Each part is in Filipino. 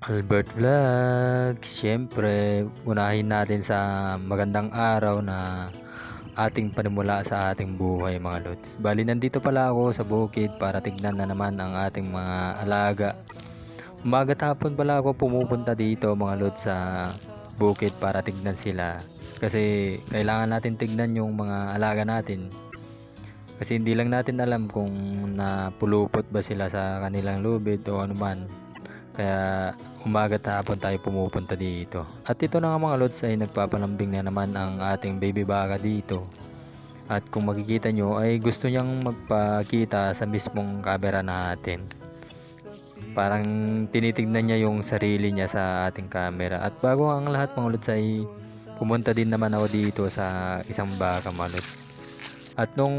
Albert Vlog, siyempre unahin natin sa magandang araw na ating panimula sa ating buhay mga lods. Bali nandito pala ako sa bukid para tignan na naman ang ating mga alaga. Umaga't hapon pala ako pumupunta dito mga lods sa bukid para tignan sila. Kasi kailangan natin tignan yung mga alaga natin. Kasi hindi lang natin alam kung napulupot ba sila sa kanilang lubid o anuman. Kaya umaga't hapon tayo pumupunta dito. At ito na nga mga lods ay nagpapalambing na naman ang ating baby baka dito. At kung makikita nyo ay gusto niyang magpakita sa mismong camera natin. Parang tinitignan niya yung sarili niya sa ating camera. At bago ang lahat mga lods ay pumunta din naman ako dito sa isang baka mga lods. At nung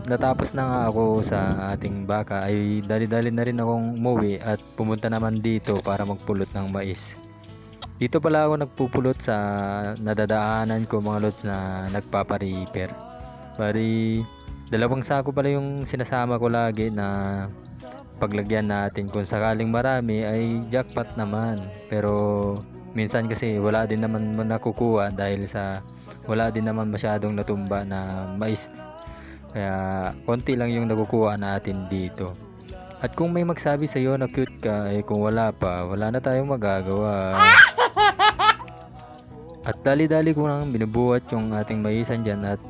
natapos na nga ako sa ating baka ay dali-dali na rin akong umuwi at pumunta naman dito para magpulot ng mais. Dito pala ako nagpupulot sa nadadaanan ko mga lods na nagpapariper. Bari dalawang sako pala yung sinasama ko lagi na paglagyan natin. Kung sakaling marami ay jackpot naman. Pero minsan kasi wala din naman nakukuha dahil sa wala din naman masyadong natumba na mais, kaya konti lang yung nakukuha natin dito. At kung may magsabi sa iyo na cute ka, eh kung wala pa, wala na tayong magagawa. At dali-dali ko nang binubuhat yung ating maisan dyan at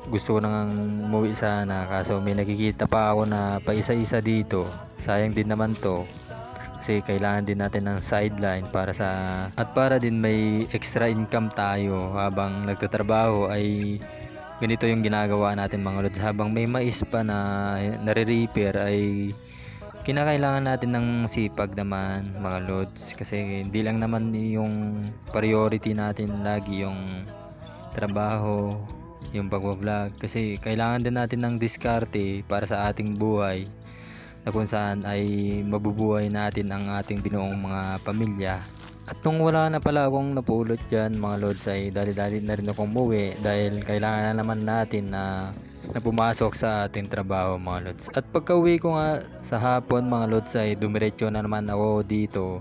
gusto ko nang umuwi sana, kaso may nakikita pa ako na paisa-isa dito. Sayang din naman to kasi kailangan din natin ng sideline para sa at para din may extra income tayo habang nagtatrabaho. Ay ganito yung ginagawa natin mga lods, habang may mais pa na nare-repair ay kinakailangan natin ng sipag naman mga lods, kasi hindi lang naman yung priority natin lagi yung trabaho, yung pag-vlog, kasi kailangan din natin ng diskarte para sa ating buhay na kung saan ay mabubuhay natin ang ating binuong mga pamilya. At nung wala na pala akong napulot dyan mga lods ay dali-dali na rin akong umuwi dahil kailangan na naman natin na pumasok sa ating trabaho mga lods. At pagka uwi ko nga sa hapon mga lods ay dumiretso na naman ako dito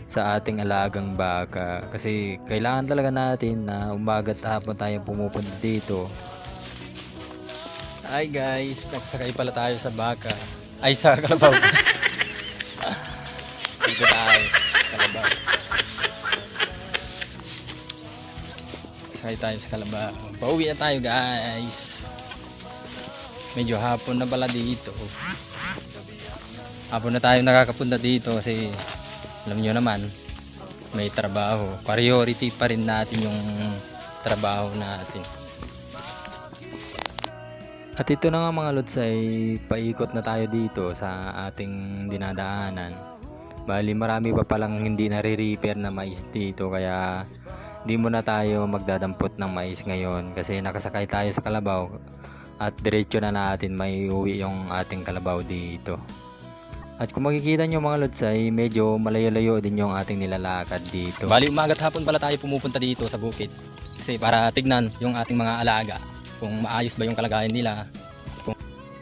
sa ating alagang baka, kasi kailangan talaga natin na umaga't hapon tayo pumupunta dito. Hi guys, nagsakay pala tayo sa baka. Ay, sa kalabaw. Dito tayo. Kalabaw. Sakay tayo sa kalabaw. Pauwi na tayo guys. Medyo hapon na pala dito. Hapon na tayo nakakapunta dito kasi alam nyo naman, may trabaho. Priority pa rin natin yung trabaho natin. At ito na nga mga lods ay paikot na tayo dito sa ating dinadaanan. Bali marami pa palang hindi nare-repair na mais dito, kaya hindi muna tayo magdadampot ng mais ngayon kasi nakasakay tayo sa kalabaw at diretso na natin may uwi yung ating kalabaw dito. At kung makikita nyo mga lods ay medyo malayo-layo din yung ating nilalakad dito. Bali umaga't hapon pala tayo pumupunta dito sa bukid kasi para tignan yung ating mga alaga kung maayos ba yung kalagayan nila.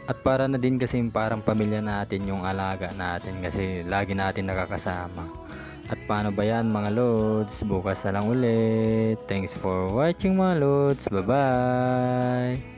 At para na din kasi parang pamilya natin yung alaga natin kasi lagi natin nakakasama. At paano ba yan mga lods? Bukas na lang ulit. Thanks for watching mga lods. Bye bye.